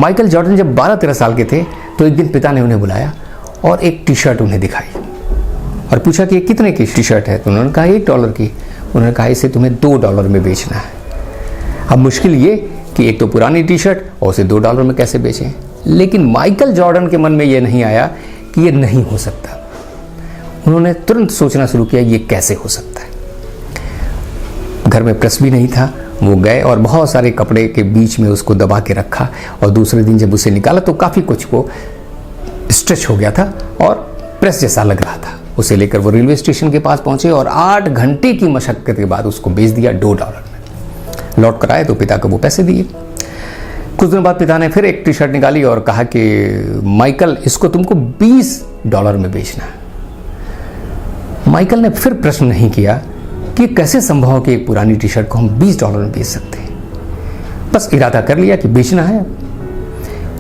Michael Jordan जब 12-13 साल के थे तो एक दिन पिता ने उन्हें बुलाया और एक टी शर्ट उन्हें दिखाई और पूछा कि ये कितने की टी शर्ट है। तो उन्होंने कहा $1 की। उन्होंने कहा इसे तुम्हें $2 में बेचना है। अब मुश्किल ये कि एक तो पुरानी टी शर्ट और उसे $2 में कैसे बेचें। लेकिन माइकल जॉर्डन के मन में ये नहीं आया कि ये नहीं हो सकता। उन्होंने तुरंत सोचना शुरू किया ये कैसे हो सकता है। घर में प्रेस भी नहीं था। वो गए और बहुत सारे कपड़े के बीच में उसको दबा के रखा और दूसरे दिन जब उसे निकाला तो काफ़ी कुछ वो स्ट्रेच हो गया था और प्रेस जैसा लग रहा था। उसे लेकर वो रेलवे स्टेशन के पास पहुंचे और 8 घंटे की मशक्कत के बाद उसको बेच दिया $2 में। लौट कर आए तो पिता को वो पैसे दिए। कुछ दिनों बाद पिता ने फिर एक टी शर्ट निकाली और कहा कि माइकल इसको तुमको $20 में बेचना है। माइकल ने फिर प्रश्न नहीं किया कि कैसे संभव हो कि एक पुरानी टी शर्ट को हम $20 में बेच सकते हैं। बस इरादा कर लिया कि बेचना है।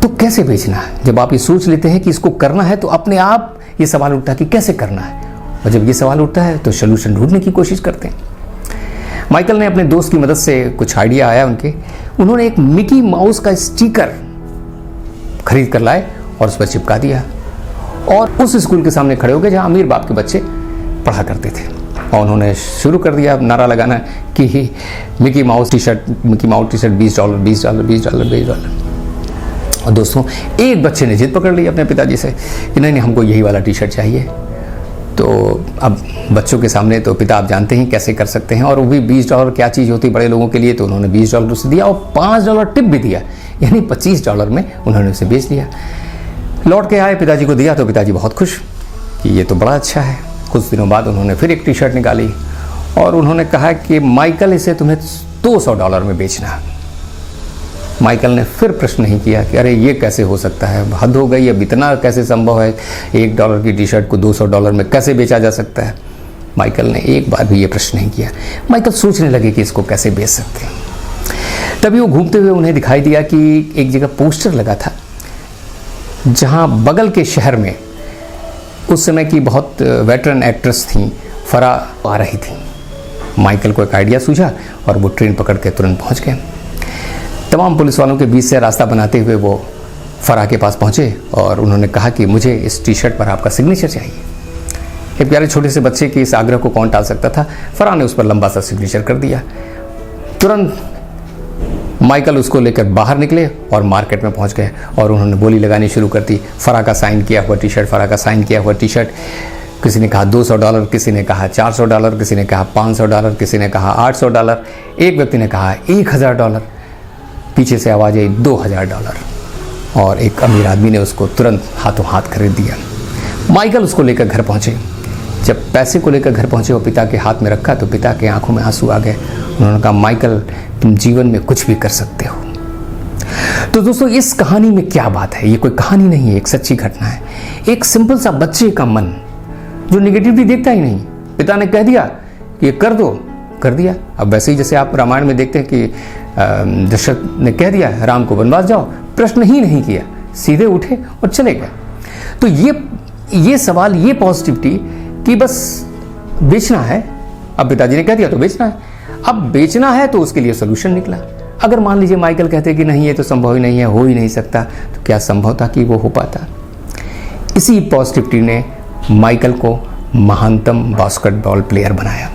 तो कैसे बेचना है? जब आप ये सोच लेते हैं कि इसको करना है तो अपने आप ये सवाल उठता है कि कैसे करना है। और जब ये सवाल उठता है तो सोल्यूशन ढूंढने की कोशिश करते हैं। माइकल ने अपने दोस्त की मदद से कुछ आइडिया आया उन्होंने एक मिकी माउस का स्टिकर खरीद कर लाए और उस पर चिपका दिया और उस स्कूल के सामने खड़े हो गए जहां अमीर बाप के बच्चे पढ़ा करते थे और उन्होंने शुरू कर दिया नारा लगाना कि मिकी माउस टी शर्ट $20। और दोस्तों एक बच्चे ने जिद पकड़ ली अपने पिताजी से कि नहीं हमको यही वाला टी शर्ट चाहिए। तो अब बच्चों के सामने तो पिता आप जानते हैं कैसे कर सकते हैं और वो भी $20 क्या चीज़ होती बड़े लोगों के लिए। तो उन्होंने $20 उसे दिया और $5 टिप भी दिया, यानी $25 में उन्होंने उसे बेच दिया। लौट के आए, पिताजी को दिया तो पिताजी बहुत खुश कि ये तो बड़ा अच्छा है। कुछ दिनों बाद उन्होंने फिर एक टी शर्ट निकाली और उन्होंने कहा कि माइकल इसे तुम्हें $200 में बेचना है। माइकल ने फिर प्रश्न नहीं किया कि अरे ये कैसे हो सकता है, हद हो गई, अब इतना कैसे संभव है, $1 की टी शर्ट को $200 में कैसे बेचा जा सकता है। माइकल ने एक बार भी ये प्रश्न नहीं किया। माइकल सोचने लगे कि इसको कैसे बेच सकते हैं। तभी वो घूमते हुए उन्हें दिखाई दिया कि एक जगह पोस्टर लगा था जहाँ बगल के शहर में उस समय की बहुत वेटरन एक्ट्रेस थी फराह आ रही थी। माइकल को एक आइडिया सूझा और वो ट्रेन पकड़ के तुरंत पहुंच गए। तमाम पुलिस वालों के बीच से रास्ता बनाते हुए वो फराह के पास पहुंचे और उन्होंने कहा कि मुझे इस टी शर्ट पर आपका सिग्नेचर चाहिए। एक प्यारे छोटे से बच्चे के इस आग्रह को कौन टाल सकता था। फराह ने उस पर लंबा सा सिग्नेचर कर दिया। तुरंत माइकल उसको लेकर बाहर निकले और मार्केट में पहुंच गए और उन्होंने बोली लगानी शुरू कर दी। फराह का साइन किया हुआ टी शर्ट, फराह का साइन किया हुआ टी शर्ट। किसी ने कहा $200, किसी ने कहा $400, किसी ने कहा $500, किसी ने कहा $800, एक व्यक्ति ने कहा $1000। पीछे से आवाज़ आई $2000 और एक अमीर आदमी ने उसको तुरंत हाथों हाथ खरीद दिया। माइकल उसको लेकर घर पहुंचे। जब पैसे को लेकर घर पहुंचे और पिता के हाथ में रखा तो पिता के आंखों में आंसू आ गए। उन्होंने कहा माइकल तुम जीवन में कुछ भी कर सकते हो। तो दोस्तों इस कहानी में क्या बात है, ये कोई कहानी नहीं है, एक सच्ची घटना है। एक सिंपल सा बच्चे का मन जो निगेटिविटी देखता ही नहीं, पिता ने कह दिया कि ये कर दो, कर दिया। अब वैसे ही जैसे आप रामायण में देखते हैं कि दशरथ ने कह दिया राम को वनवास जाओ, प्रश्न ही नहीं किया, सीधे उठे और चले गए। तो ये सवाल, ये पॉजिटिविटी कि बस बेचना है। अब पिताजी ने कह दिया तो बेचना है। अब बेचना है तो उसके लिए सोल्यूशन निकला। अगर मान लीजिए माइकल कहते कि नहीं ये तो संभव ही नहीं है, हो ही नहीं सकता, तो क्या संभव था कि वो हो पाता। इसी पॉजिटिविटी ने माइकल को महानतम बास्केटबॉल प्लेयर बनाया।